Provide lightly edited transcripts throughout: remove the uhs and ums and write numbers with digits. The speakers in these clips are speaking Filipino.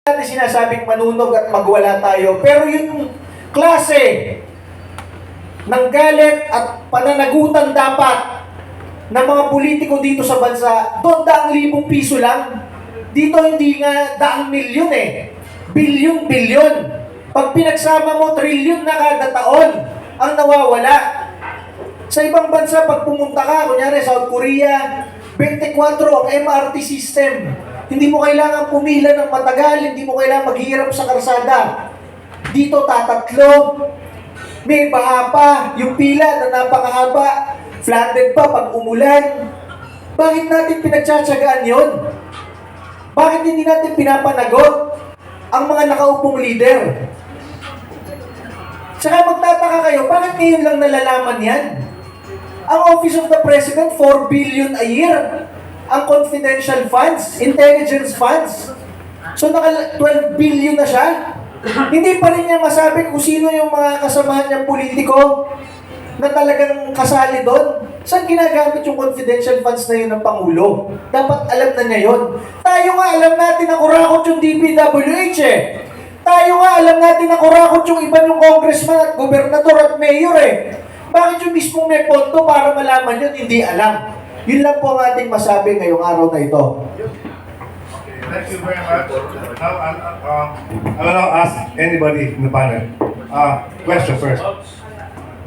natin sinasabing manunog at magwala tayo, pero yung klase ng galit at pananagutan dapat ng mga politiko dito sa bansa, doon 100,000 piso lang. Dito hindi nga 100 milyon bilyon-bilyon. Pag pinagsama mo, trilyon na kada taon ang nawawala. Sa ibang bansa, pag pumunta ka, kunyari South Korea, 24 ang MRT system. Hindi mo kailangan pumila ng matagal, hindi mo kailangan maghihirap sa karsada. Dito tatatlo, may baha pa, yung pila na napakahaba, flooded pa pag umulan. Bakit natin pinagtsatsagaan yon? Bakit hindi natin pinapanagot ang mga nakaupong leader? Tsaka magtataka kayo, bakit ngayon lang nalalaman yan? Ang Office of the President, 4 billion a year. Ang confidential funds, intelligence funds. So naka 12 billion na siya. Hindi pa rin niya masabi kung sino yung mga kasamahan niyang politiko na talagang kasali doon. Saan ginagamit yung confidential funds na yun ng Pangulo? Dapat alam na niya yun. Tayo nga alam natin na kurakot yung DPWH eh. Tayo nga alam natin na kurakot yung iba yung congressman at gobernador at mayor eh. Bakit yung mismong may pondo para malaman yun, hindi alam. Yun lang po ang ating masabi ngayong araw na ito. Thank you very much. Now, I will now ask anybody in the panel. Question first.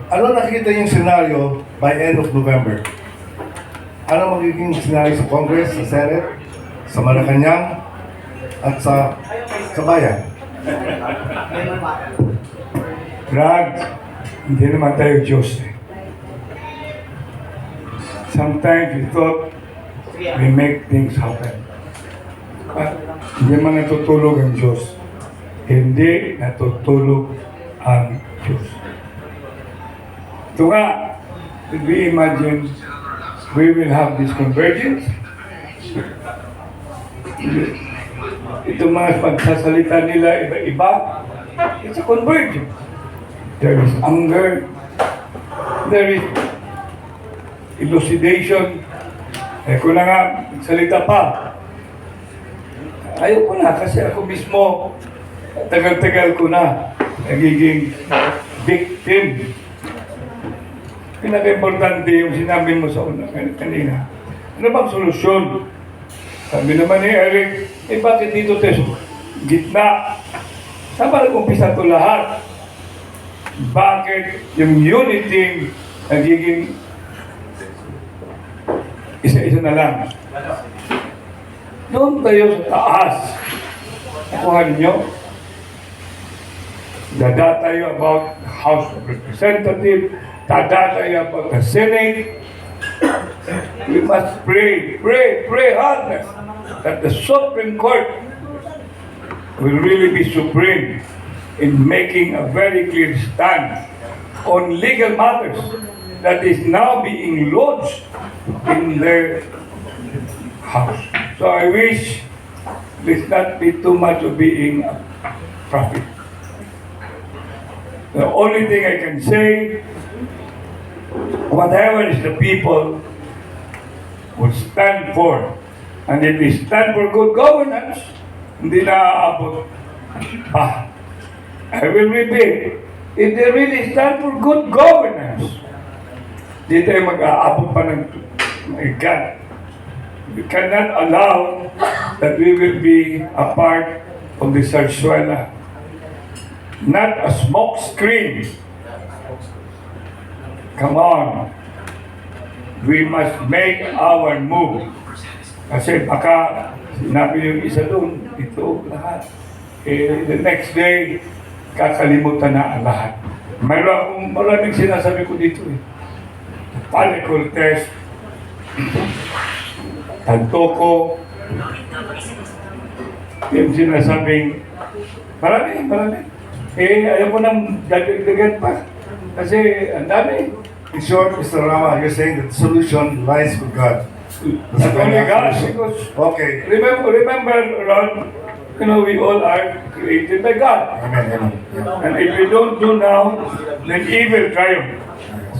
Ano nakikita yung scenario by end of November? Ano magiging scenario sa Congress, sa Senate, sa Malacanang, at sa bayan? Brad, hindi naman tayo Diyos eh. Sometimes we thought we make things happen. But hindi man natutulog ang Diyos. Hindi natutulog ang Diyos. Ito nga, did we imagine we will have this convergence? Itong mga pagsasalita nila iba-iba, it's a convergence. There is anger, there is elucidation. Kung na nga, salita pa. Ayaw ko na kasi ako mismo, tagal-tagal ko na nagiging victim. Pinaka-importante yung sinabi mo sa una kanina. Ano bang solusyon? Sabi naman ni Eric, bakit dito tayo gitna? Saan ba nag-umpisa ito lahat? Bakit yung unity nagiging isa-isa na lang? Doon tayo sa taas. Nakuha ninyo? Dada tayo about House of Representatives, dada tayo about the Senate. We must pray hard that the Supreme Court will really be supreme in making a very clear stand on legal matters that is now being lodged in their house. So I wish this not be too much of being a prophet. The only thing I can say, whatever is the people will stand for, and if they stand for good governance, hindi na aabot pa. I will repeat, if they really stand for good governance, di tayo mag-aabot pa ng my God. We cannot allow that we will be a part of the Zarzuela. Not a smoke screen. Come on. We must make our move. Kasi baka sinabi yung isa doon, ito lahat. The next day, kakalimutan na ang lahat. Maraming sinasabi ko dito eh. Follicle test, tagtoko, yung sinasabing, marami. Ayaw ko nang dagdagan pa. Kasi ang dami. In short, Mr. Rama, you're saying that the solution lies with God. Not only God, because Okay. remember, Ron, we all are created by God. Amen. And if we don't do now, then evil triumph.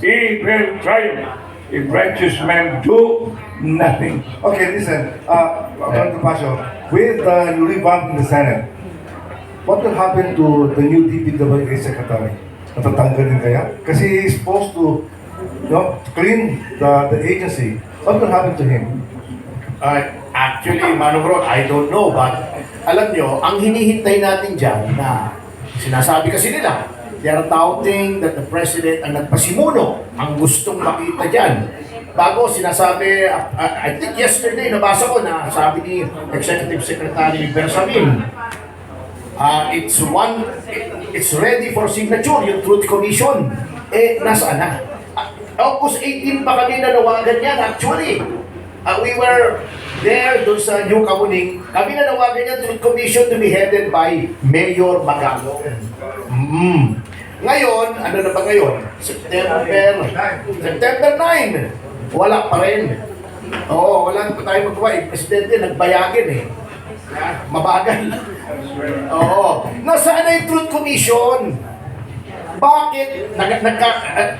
Evil triumph. If righteous men do nothing. Okay, listen. According to Pasio, with the revamp in the Senate, what will happen to the new DPWA secretary? Natatanggalin kaya? Kasi he is supposed to, clean the agency. What will happen to him? Actually, Manong Rod, I don't know, but alam nyo, ang hinihintay natin dyan na sinasabi kasi nila, they are doubting that the President ang nagpasimuno ang gustong makita dyan. Bago sinasabi, I think yesterday, nabasa ko na sabi ni Executive Secretary Bersamin, it's ready for signature, yung Truth Commission. Nasaan na? August 18 pa kami nanawagan yan, actually. We were there doon sa New Kamuning. Kami nanawagan yan Truth Commission to be headed by Mayor Magalong. Ngayon, ano na ba ngayon? September 9. Wala pa rin. Oo, wala pa tayo magawa. Presidente, nagbayagin eh. Mabagal. Oo. Nasaan na yung Truth Commission? Bakit?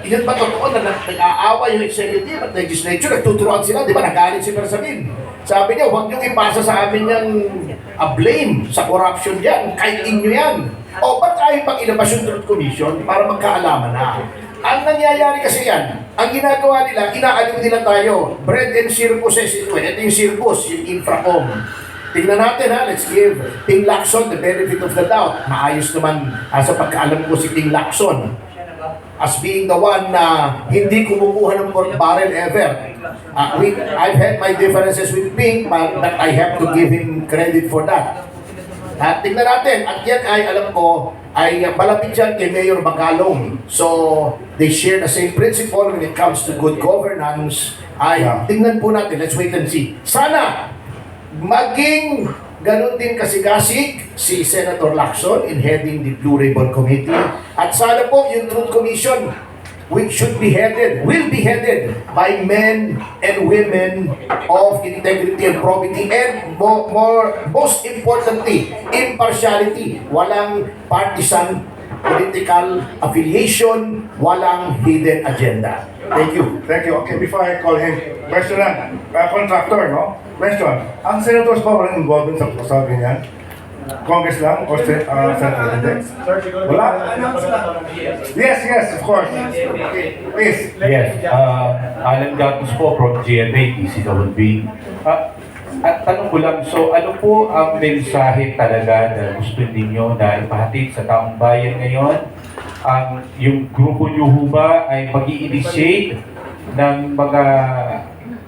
Yun ba totoo na nag-aawa yung executive at legislature? Nagtuturuan sila, di ba? Nagalit si Bersamin. Sabi niya, huwag niyong ipasa sa amin yung blame sa corruption yan. Kahit inyo yan. O, ba't ayaw pang ilabas yung Truth Commission para magkaalaman na? Ang nangyayari kasi yan, ang ginagawa nila, inaaliw nila tayo. Bread and circuses ito. Ito yung circus, yung Infracom. Tingnan natin ha, let's give Ting Lacson the benefit of the doubt. Maayos naman sa pagkaalam ko si Ting Lacson as being the one na hindi kumukuha ng pork barrel ever. I've had my differences with Ping, but I have to give him credit for that. Tingnan natin, at yan ay alam ko, ay malapit yan kay Mayor Magalong. So, they share the same principle when it comes to good governance. Tingnan po natin, let's wait and see. Sana, maging ganun din kasigasig si Senator Lacson in heading the Blue Ribbon Committee. At sana po yung Truth Commission, which will be headed by men and women of integrity and probity, and most importantly, impartiality. Walang partisan political affiliation, walang hidden agenda. Thank you. Okay, before I call him, question lang. Contractor, no? Question. Ang senators pa walang involved sa ganyan? Congress lang o Senate President? Wala? Yes, of course. Please. Yes, Alan Gatos po from GMA, DCWB. At tanong ko lang, so ano po ang mensahe talaga na gusto ninyo na ipahatid sa taong bayan ngayon? Yung grupo nyo ho ba ay mag-i-initiate ng mga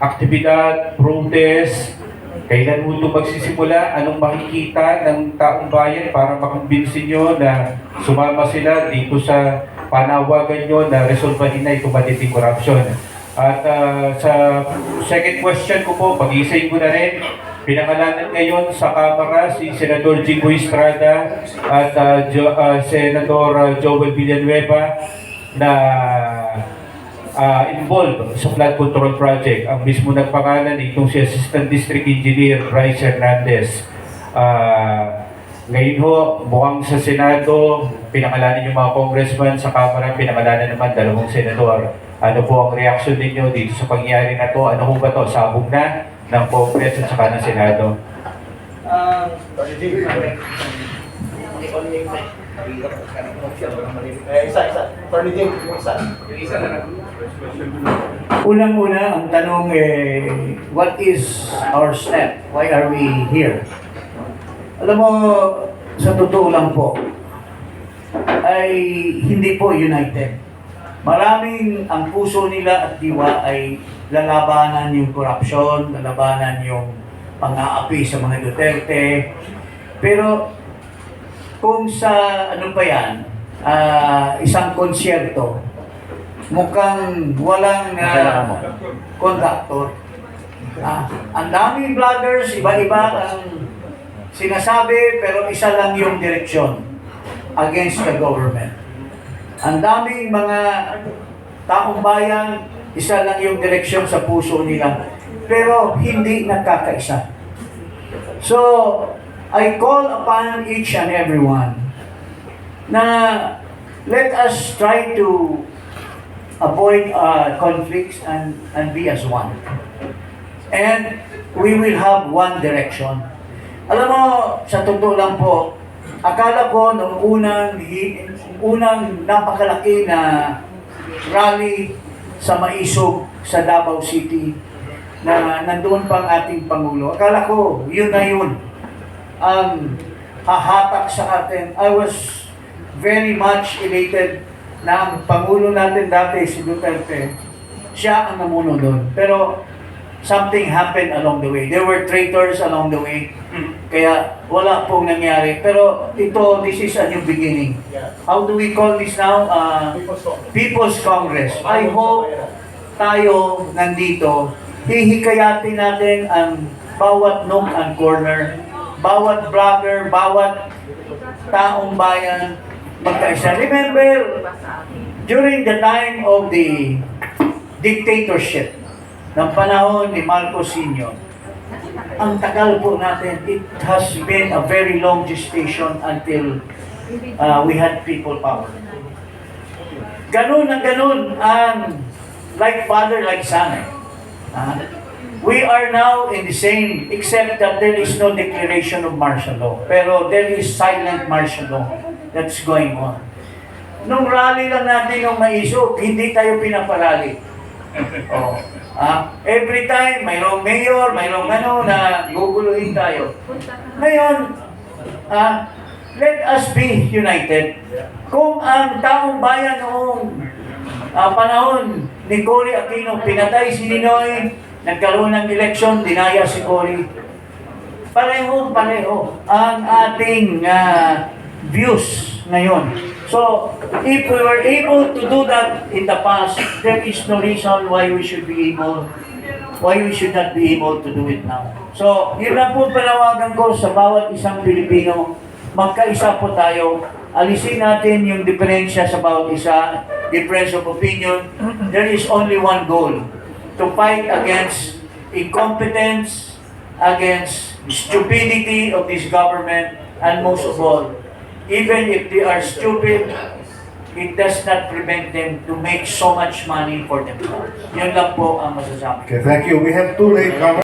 aktibidad, protest? Kailan mo ito magsisimula? Anong makikita ng taong bayan para makumbinsin nyo na sumama sila dito sa panawagan nyo na resolvahin na itong matiting corruption? At sa second question ko po, pag-isayin ko na rin, pinangalanan ngayon sa Kamara si Senador Jingo Estrada at Senator Joel Villanueva na involved sa flood control project. Ang mismo nagpangalan itong si Assistant District Engineer Bryce Hernandez. Ngayon ho, mukhang sa Senado, pinangalanan yung mga congressman, sa Kamara, pinangalanan naman 2 senador. Ano po ang reaksyon ninyo dito sa pangyayari na to? Ano ho ba to? Sabog na ng Congress at saka ng Senado? Unang-una, ang tanong what is our step? Why are we here? Alam mo, sa totoo lang po, ay hindi po united. Maraming ang puso nila at diwa ay lalabanan yung corruption, lalabanan yung pang-aapi sa mga Duterte. Pero kung sa ano pa yan, isang konsyerto, mukhang walang conductor. Ang daming vloggers, iba-iba ang sinasabi, pero isa lang yung direksyon against the government. Ang daming mga taong bayan, isa lang yung direksyon sa puso nila, pero hindi nagkakaisa. So, I call upon each and everyone na let us try to avoid conflicts and be as one. And we will have one direction. Alam mo, sa totoo lang po, akala ko nung unang napakalaki na rally sa Maisog sa Davao City na nandoon pa ang ating Pangulo. Akala ko yun na yun ang hahatak sa atin. I was very much elated na ang Pangulo natin dati, si Duterte, siya ang namuno doon. Pero something happened along the way. There were traitors along the way. Kaya wala pong nangyari. Pero ito, this is a new beginning. How do we call this now? People's Congress. I hope tayo nandito, hihikayatin natin ang bawat nook and corner, bawat vlogger, bawat taong bayan, magkaisa. Remember, during the time of the dictatorship, ng panahon ni Marcos Sr., ang tagal po natin, it has been a very long gestation until we had people power. Ganun na ganun ang like father, like son. We are now in the same, except that there is no declaration of martial law. Pero there is silent martial law that's going on. Nung rally lang natin yung Maisog, hindi tayo pinaparally. Oh. Every time, mayroong mayor, mayroong ano na guguluhin tayo. Ngayon, let us be united. Kung ang taong bayan noong panahon ni Cory Aquino, pinatay si Ninoy, nagkaroon ng eleksyon, dinaya si Cory. Pareho ang ating views ngayon. So, if we were able to do that in the past, there is no reason why we should not be able to do it now. So, yun lang po panawagan ko sa bawat isang Pilipino, magkaisa po tayo, alisin natin yung diferensya sa bawat isa, difference of opinion. There is only one goal, to fight against incompetence, against stupidity of this government, and most of all, even if they are stupid, it does not prevent them to make so much money for themselves. Yun lang po ang masasabi. Okay, thank you. We have two late comments.